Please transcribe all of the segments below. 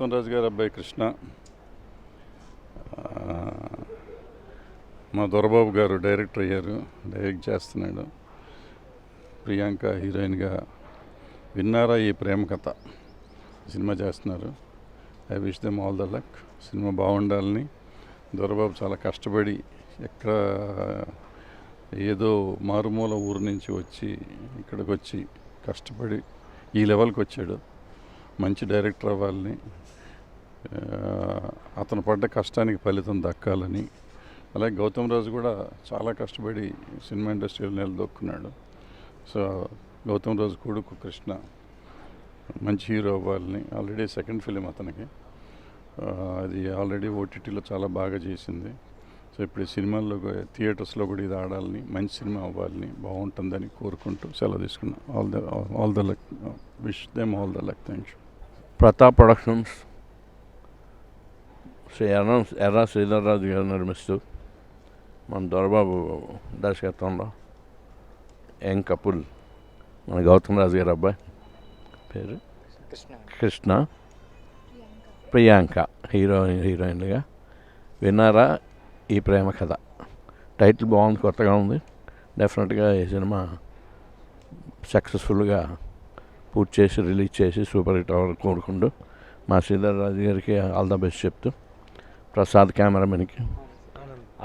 గౌతమ్ రాజు గారి అబ్బాయి కృష్ణ, మా దొరబాబు గారు డైరెక్టర్ అయ్యారు, డైరెక్ట్ చేస్తున్నాడు. ప్రియాంక హీరోయిన్గా విన్నారా ఈ ప్రేమ కథ సినిమా చేస్తున్నారు. I wish them all the luck. Cinema బాగుండాలని. దొరబాబు చాలా కష్టపడి ఎక్కడ ఏదో మారుమూల ఊరు నుంచి వచ్చి ఇక్కడికి వచ్చి కష్టపడి ఈ లెవెల్కి వచ్చాడు. మంచి డైరెక్టర్ అవ్వాలని, అతను పడ్డ కష్టానికి ఫలితం దక్కాలని. అలాగే గౌతమ్ రాజు కూడా చాలా కష్టపడి సినిమా ఇండస్ట్రీలో నిలదొక్కున్నాడు. సో గౌతమ్ రాజు కొడుకు కృష్ణ మంచి హీరో అవ్వాలని. ఆల్రెడీ సెకండ్ ఫిలిం అతనికి, అది ఆల్రెడీ ఓటీటీలో చాలా బాగా చేసింది. సో ఇప్పుడు సినిమాల్లో థియేటర్స్లో కూడా ఇది ఆడాలని, మంచి సినిమా అవ్వాలని, బాగుంటుందని కోరుకుంటూ సెలవు తీసుకున్నాం. All the luck. Wish them all the luck. Thank you. Pratap productions Sri Erra Sridhar Raju గారు నిర్మిస్తూ మన దొరబాబు దర్శకత్వంలో యంగ్ కపుల్, మన గౌతమ్ రాజు గారి అబ్బాయి పేరు కృష్ణ, ప్రియాంక హీరోయిన్గా విన్నారా ఈ ప్రేమ కథ. టైటిల్ బాగుంది, కొత్తగా ఉంది. డెఫినెట్గా ఈ సినిమా సక్సెస్ఫుల్గా పూర్తి చేసి రిలీజ్ చేసి సూపర్ హిట్ అవ్వాలని కోరుకుంటూ మా శ్రీధర్ రాజు గారికి ఆల్ ద బెస్ట్ చెప్తూ, ప్రసాద్ కెమెరామెన్కి,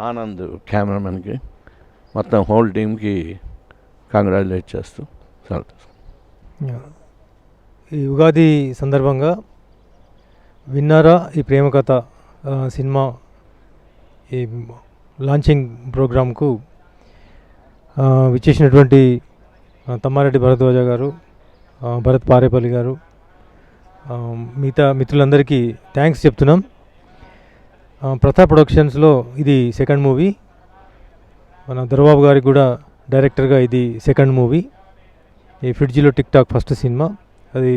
ఆనంద్ కెమెరామెన్కి, మొత్తం హోల్ టీమ్కి కంగ్రాచులేట్ చేస్తూ సెలవు. ఈ ఉగాది సందర్భంగా విన్నారా ఈ ప్రేమ కథ సినిమా ఈ లాంచింగ్ ప్రోగ్రాంకు విచ్చేసినటువంటి తమ్మారెడ్డి భరద్వాజ గారు, భరత్ పారేపల్లి గారు, మిగతా మిత్రులందరికీ థ్యాంక్స్ చెప్తున్నాం. ప్రతాప్ ప్రొడక్షన్స్లో ఇది సెకండ్ మూవీ. మన దొరబాబు గారికి కూడా డైరెక్టర్గా ఇది సెకండ్ మూవీ. ఈ ఫ్రిడ్జిలో టిక్ టాక్ ఫస్ట్ సినిమా, అది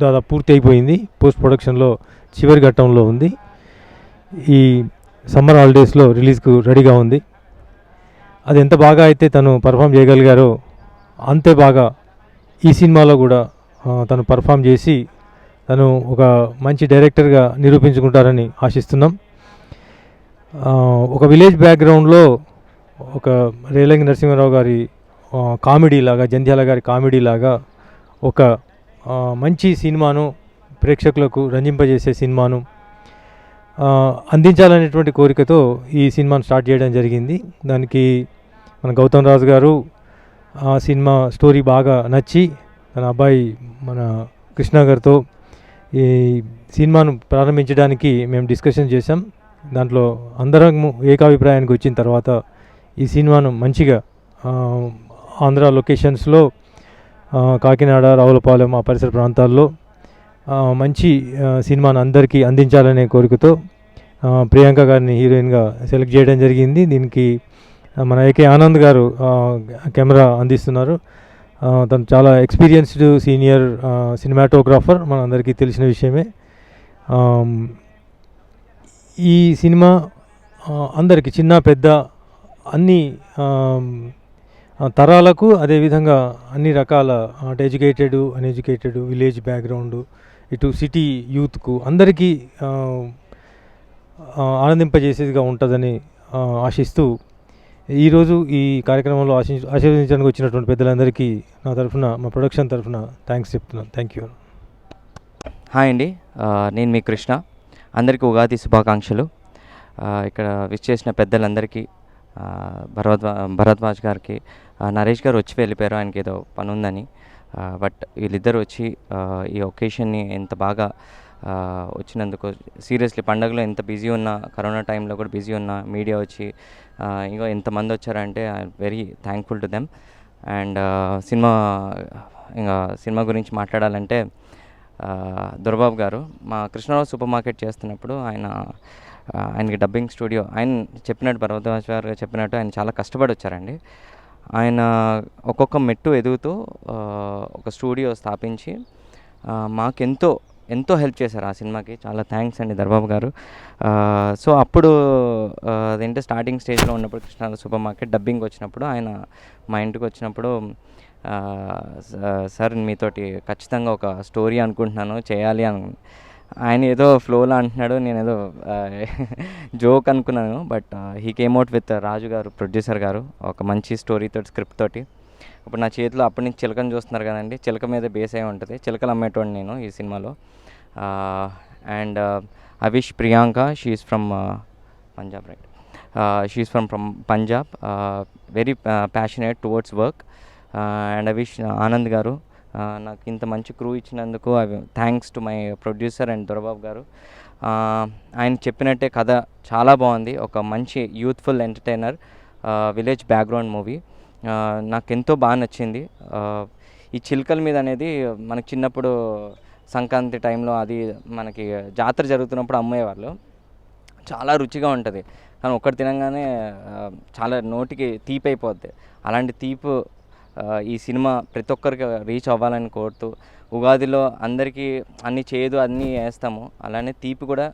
దాదాపు పూర్తి అయిపోయింది. పోస్ట్ ప్రొడక్షన్లో చివరి ఘట్టంలో ఉంది. ఈ సమ్మర్ హాలిడేస్లో రిలీజ్కు రెడీగా ఉంది. అది ఎంత బాగా అయితే తను పర్ఫామ్ చేయగలిగారో అంతే బాగా ఈ సినిమాలో కూడా తను పర్ఫామ్ చేసి తను ఒక మంచి డైరెక్టర్గా నిరూపించుకుంటారని ఆశిస్తున్నాం. ఒక విలేజ్ బ్యాక్గ్రౌండ్లో ఒక రేలంగి నరసింహారావు గారి కామెడీ లాగా, జంధ్యాల గారి కామెడీ లాగా ఒక మంచి సినిమాను ప్రేక్షకులకు రంజింపజేసే సినిమాను అందించాలనేటువంటి కోరికతో ఈ సినిమాను స్టార్ట్ చేయడం జరిగింది. దానికి మన గౌతమ్ రాజు గారు ఆ సినిమా స్టోరీ బాగా నచ్చి తన అబ్బాయి మన కృష్ణ గారితో ఈ సినిమాను ప్రారంభించడానికి మేము డిస్కషన్ చేసాం. దాంట్లో అందరం ఏకాభిప్రాయానికి వచ్చిన తర్వాత ఈ సినిమాను మంచిగా ఆంధ్ర లొకేషన్స్లో కాకినాడ, రావులపాలెం ఆ పరిసర ప్రాంతాల్లో మంచి సినిమాను అందరికీ అందించాలనే కోరికతో ప్రియాంక గారిని హీరోయిన్గా సెలెక్ట్ చేయడం జరిగింది. దీనికి మన ఏకే ఆనంద్ గారు కెమెరా అందిస్తున్నారు. తను చాలా ఎక్స్పీరియన్స్డ్ సీనియర్ సినిమాటోగ్రాఫర్, మన అందరికీ తెలిసిన విషయమే. ఈ సినిమా అందరికీ చిన్న పెద్ద అన్ని తరాలకు, అదేవిధంగా అన్ని రకాల ఎడ్యుకేటెడ్, అన్ఎడ్యుకేటెడ్, విలేజ్ బ్యాక్గ్రౌండ్, ఇటు సిటీ యూత్కు అందరికీ ఆనందింపజేసేదిగా ఉంటుందని ఆశిస్తూ ఈరోజు ఈ కార్యక్రమంలో ఆశీర్వదించడానికి వచ్చినటువంటి పెద్దలందరికీ నా తరఫున, మా ప్రొడక్షన్ తరఫున థ్యాంక్స్ చెప్తున్నాను. Thank you. హాయ్ అండి, నేను మీ కృష్ణ. అందరికీ ఉగాది శుభాకాంక్షలు. ఇక్కడ విష్ చేసిన పెద్దలందరికీ, భరద్వాజ్ గారికి, నరేష్ గారు వచ్చి వెళ్ళిపోయారు, ఆయనకి ఏదో పని ఉందని. బట్ వీళ్ళిద్దరు వచ్చి ఈ ఒకేషన్ని ఎంత బాగా వచ్చినందుకు, సీరియస్లీ పండుగలో ఎంత బిజీ ఉన్నా, కరోనా టైంలో కూడా బిజీ ఉన్నా మీడియా వచ్చి ఇంకా ఎంతమంది వచ్చారంటే I very thankful to them. And cinema గురించి మాట్లాడాలంటే, దొరబాబు గారు మా కృష్ణరావు సూపర్ మార్కెట్ చేస్తున్నప్పుడు ఆయనకి డబ్బింగ్ స్టూడియో, ఆయన చెప్పినట్టు, భరద్వాజ్ గారు చెప్పినట్టు ఆయన చాలా కష్టపడి వచ్చారండి. ఆయన ఒక్కొక్క మెట్టు ఎదుగుతూ ఒక స్టూడియో స్థాపించి మాకెంతో హెల్ప్ చేశారు ఆ సినిమాకి. చాలా థ్యాంక్స్ అండి దొరబాబు గారు. సో అప్పుడు అదేంటే స్టార్టింగ్ స్టేజ్లో ఉన్నప్పుడు కృష్ణారావు సూపర్ మార్కెట్ డబ్బింగ్ వచ్చినప్పుడు ఆయన మా ఇంటికి వచ్చినప్పుడు, సార్ మీతోటి ఖచ్చితంగా ఒక స్టోరీ అనుకుంటున్నాను చేయాలి అని ఆయన ఏదో ఫ్లోలో అంటున్నాడు, నేను ఏదో జోక్ అనుకున్నాను. But he came out with Raju garu, producer గారు, ఒక మంచి స్టోరీతో, స్క్రిప్ట్ తోటి. ఇప్పుడు నా చేతిలో అప్పటి నుంచి చిలకని చూస్తున్నారు కదండి, చిలక మీద బేస్ అయి ఉంటుంది. చిలకలు అమ్మేటోండి నేను ఈ సినిమాలో. And Avish Priyanka, she's from Punjab, right? She's from Punjab, very passionate towards work. And Avish Anand garu, నాకు ఇంత మంచి క్రూ ఇచ్చినందుకు thanks to my producer and Dorababu garu. ఆయన చెప్పినట్టే కథ చాలా బాగుంది, ఒక మంచి youthful entertainer, village background movie. నాకు ఎంతో బాగా నచ్చింది. ఈ చిలుకల మీద అనేది మనకి చిన్నప్పుడు సంక్రాంతి టైంలో అది మనకి జాతర జరుగుతున్నప్పుడు అమ్మేవాళ్ళు, చాలా రుచిగా ఉంటుంది. కానీ ఒక్కటి తినగానే చాలా నోటికి తీపి అయిపోద్ది. అలాంటి తీపు ఈ సినిమా ప్రతి ఒక్కరికి రీచ్ అవ్వాలని కోరుతూ, ఉగాదిలో అందరికీ అన్నీ చేదు అన్నీ వేస్తాము, అలానే తీపి కూడా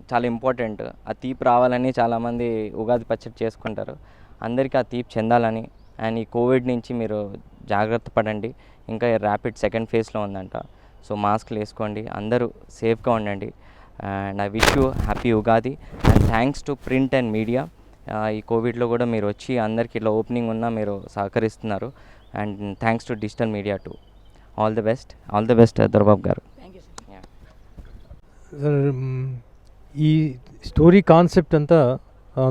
చాలా ఇంపార్టెంట్. ఆ తీపి రావాలని చాలామంది ఉగాది పచ్చడి చేసుకుంటారు. అందరికీ ఆ తీపి చెందాలని. అండ్ ఈ కోవిడ్ నుంచి మీరు జాగ్రత్త పడండి, ఇంకా ర్యాపిడ్ సెకండ్ ఫేజ్లో ఉందంట. సో మాస్క్లు వేసుకోండి, అందరూ సేఫ్గా ఉండండి. And I wish you happy Ugadi. And thanks to print and media. ఈ కోవిడ్లో కూడా మీరు వచ్చి అందరికీ ఇట్లా ఓపెనింగ్ ఉన్నా మీరు సహకరిస్తున్నారు. And thanks to digital media to. All the best Dorababu గారు. సార్, ఈ స్టోరీ కాన్సెప్ట్ అంతా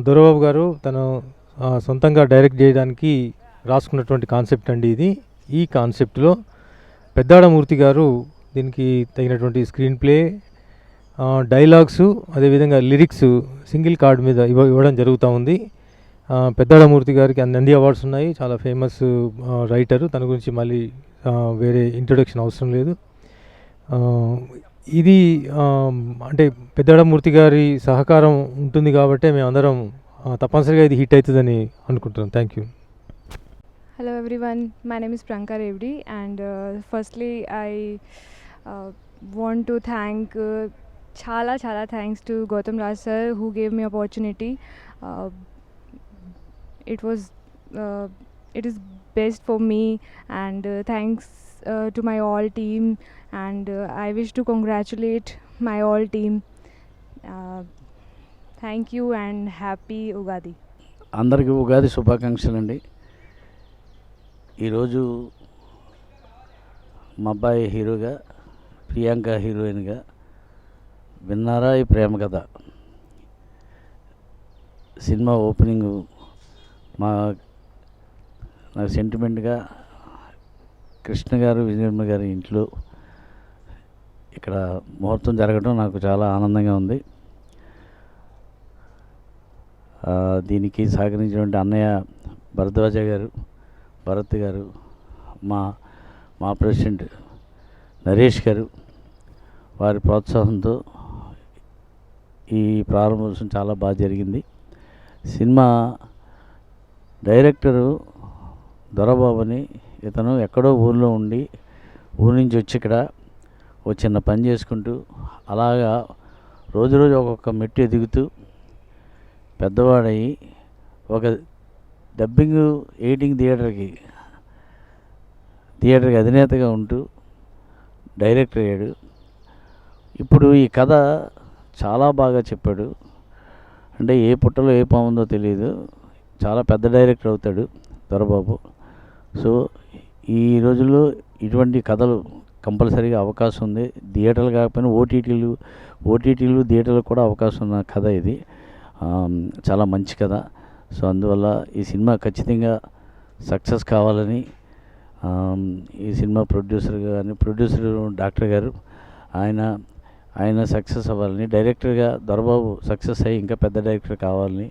దొరబాబు గారు తను సొంతంగా డైరెక్ట్ చేయడానికి రాసుకున్నటువంటి కాన్సెప్ట్ అండి ఇది. ఈ కాన్సెప్ట్లో పెద్దాడమూర్తి గారు దీనికి తగినటువంటి స్క్రీన్ ప్లే, డైలాగ్స్, అదేవిధంగా లిరిక్స్ సింగిల్ కార్డ్ మీద ఇవ్వడం జరుగుతూ ఉంది. పెద్దాడమూర్తి గారికి నంది అవార్డ్స్ ఉన్నాయి, చాలా ఫేమస్ రైటరు, తన గురించి మళ్ళీ వేరే ఇంట్రొడక్షన్ అవసరం లేదు. ఇది అంటే పెద్దాడమూర్తి గారి సహకారం ఉంటుంది కాబట్టి మేమందరం తప్పనిసరిగా ఇది హిట్ అవుతుందని అనుకుంటున్నాం. Thank you. Hello everyone, my name is Pranka Revdi, and firstly I want to thank chala thanks to Gautam Raj sir who gave me opportunity. It is best for me, and thanks to my all team, and I wish to congratulate my all team. Thank you and happy Ugadi. అందరికీ ఉగాది శుభాకాంక్షలు అండి. ఈరోజు మా అబ్బాయి హీరోగా, ప్రియాంక హీరోయిన్గా, విన్నారా ఈ ప్రేమ కథ సినిమా ఓపెనింగ్ నాకు సెంటిమెంట్గా కృష్ణ గారు, విజయమ్మ గారి ఇంట్లో ఇక్కడ ముహూర్తం జరగడం నాకు చాలా ఆనందంగా ఉంది. దీనికి సహకరించినటువంటి అన్నయ్య భరద్వాజ గారు, భరత్ గారు, మా ప్రెసిడెంట్ నరేష్ గారు, వారి ప్రోత్సాహంతో ఈ ప్రారంభోత్సవం చాలా బాగా జరిగింది. సినిమా డైరెక్టరు దొరబాబుని, ఇతను ఎక్కడో ఊళ్ళో ఉండి ఊరి నుంచి వచ్చి ఇక్కడ ఒక చిన్న పని చేసుకుంటూ అలాగా రోజు ఒక్కొక్క మెట్టు ఎదుగుతూ పెద్దవాడయి ఒక డబ్బింగ్ ఎడిటింగ్ థియేటర్కి అధినేతగా ఉంటూ డైరెక్టర్ అయ్యాడు. ఇప్పుడు ఈ కథ చాలా బాగా చెప్పాడు. అంటే ఏ పుట్టలో ఏ పాముందో తెలియదు, చాలా పెద్ద డైరెక్టర్ అవుతాడు దొరబాబు. సో ఈ రోజుల్లో ఇటువంటి కథలు కంపల్సరీగా అవకాశం ఉంది. థియేటర్లు కాకపోయినా ఓటీటీలు థియేటర్లు కూడా అవకాశం ఉన్న కథ ఇది. చాలా మంచి కథ. సో అందువల్ల ఈ సినిమా ఖచ్చితంగా సక్సెస్ కావాలని ఈ సినిమా ప్రొడ్యూసర్ డాక్టర్ గారు ఆయన సక్సెస్ అవ్వాలని, డైరెక్టర్గా దొరబాబు సక్సెస్ అయ్యి ఇంకా పెద్ద డైరెక్టర్ కావాలని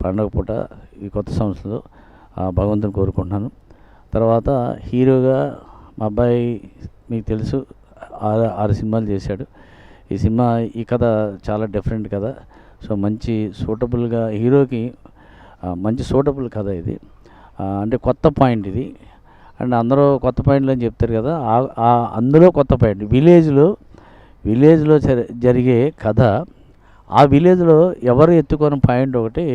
పండగ పూట ఈ కొత్త సంవత్సరంలో భగవంతుని కోరుకుంటున్నాను. తర్వాత హీరోగా మా అబ్బాయి మీకు తెలుసు 6 సినిమాలు చేశాడు. ఈ కథ చాలా డిఫరెంట్ కథ. సో మంచి సూటబుల్గా హీరోకి మంచి సూటబుల్ కథ ఇది. అంటే కొత్త పాయింట్ ఇది. అండ్ అందరూ కొత్త పాయింట్లు అని చెప్తారు కదా, అందులో కొత్త పాయింట్ విలేజ్లో జరిగే కథ. ఆ విలేజ్లో ఎవరు ఎత్తుకోని పాయింట్ ఒకటి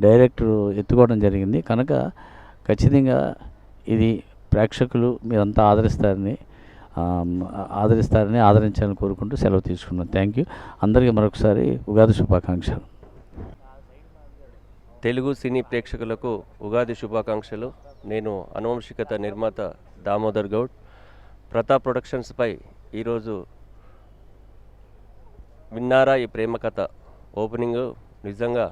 డైరెక్టర్ ఎత్తుకోవడం జరిగింది. కనుక ఖచ్చితంగా ఇది ప్రేక్షకులు మీరంతా ఆదరిస్తారని ఆదరిస్తారని ఆదరించాలని కోరుకుంటూ సెలవు తీసుకున్నాను. Thank you. అందరికీ మరొకసారి ఉగాది శుభాకాంక్షలు. తెలుగు సినీ ప్రేక్షకులకు ఉగాది శుభాకాంక్షలు. నేను అనువంశికత నిర్మాత దామోదర్ గౌడ్. ప్రతాప్ ప్రొడక్షన్స్పై ఈరోజు విన్నారా ఈ ప్రేమ కథ ఓపెనింగ్ నిజంగా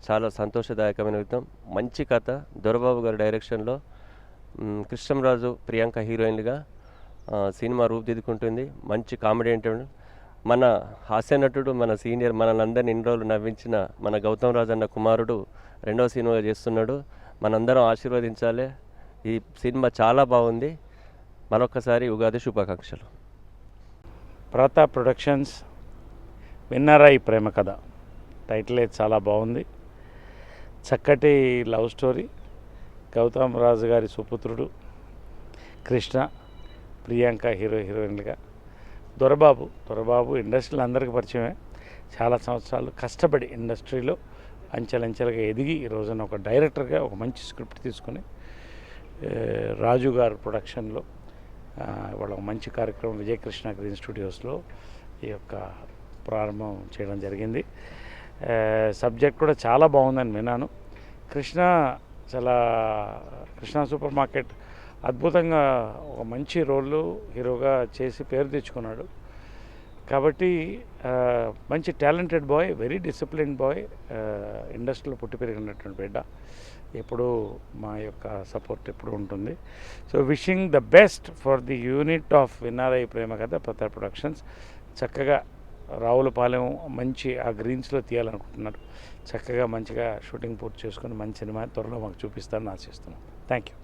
చాలా సంతోషదాయకమైన విధం. మంచి కథ, దొరబాబు గారి డైరెక్షన్లో కృష్ణంరాజు ప్రియాంక హీరోయిన్లుగా సినిమా రూపుదిద్దుకుంటుంది. మంచి కామెడీ ఏంటంటే మన హాస్య నటుడు, మన సీనియర్, మనల్ని ఇన్ని రోజులు నవ్వించిన మన గౌతమ్ రాజు అన్న కుమారుడు రెండవ సినిమాగా చేస్తున్నాడు. మనందరం ఆశీర్వదించాలి. ఈ సినిమా చాలా బాగుంది. మరొకసారి ఉగాది శుభాకాంక్షలు. ప్రతాప్ ప్రొడక్షన్స్ విన్నారా ఈ ప్రేమ కథ టైటిలే చాలా బాగుంది. చక్కటి లవ్ స్టోరీ. గౌతమ్ రాజు గారి సుపుత్రుడు కృష్ణ, ప్రియాంక హీరోయిన్లుగా. దొరబాబు ఇండస్ట్రీలో అందరికీ పరిచయమే. చాలా సంవత్సరాలు కష్టపడి ఇండస్ట్రీలో అంచెలంచెలుగా ఎదిగి ఈ రోజున ఒక డైరెక్టర్గా ఒక మంచి స్క్రిప్ట్ తీసుకుని రాజు గారు ప్రొడక్షన్లో ఇవాళ ఒక మంచి కార్యక్రమం విజయకృష్ణ గ్రీన్ స్టూడియోస్లో ఈ యొక్క ప్రారంభం చేయడం జరిగింది. సబ్జెక్ట్ కూడా చాలా బాగుందని విన్నాను. కృష్ణ సూపర్ మార్కెట్ అద్భుతంగా ఒక మంచి రోల్ హీరోగా చేసి పేరు తెచ్చుకున్నాడు. కాబట్టి మంచి talented boy, very discipline boy, ఇండస్ట్రీలో పుట్టి పెరిగినటువంటి బిడ్డ. ఎప్పుడు మా యొక్క సపోర్ట్ ఎప్పుడు ఉంటుంది. So wishing the best for the unit of విన్నారా ఈ ప్రేమ కథ ప్రతాప్ ప్రొడక్షన్స్. చక్కగా రావులపాలెం మంచి ఆ గ్రీన్స్లో తీయాలనుకుంటున్నారు. చక్కగా మంచిగా షూటింగ్ పూర్తి చేసుకుని మంచి సినిమా త్వరలో మాకు చూపిస్తారని ఆశిస్తున్నాం. Thank you.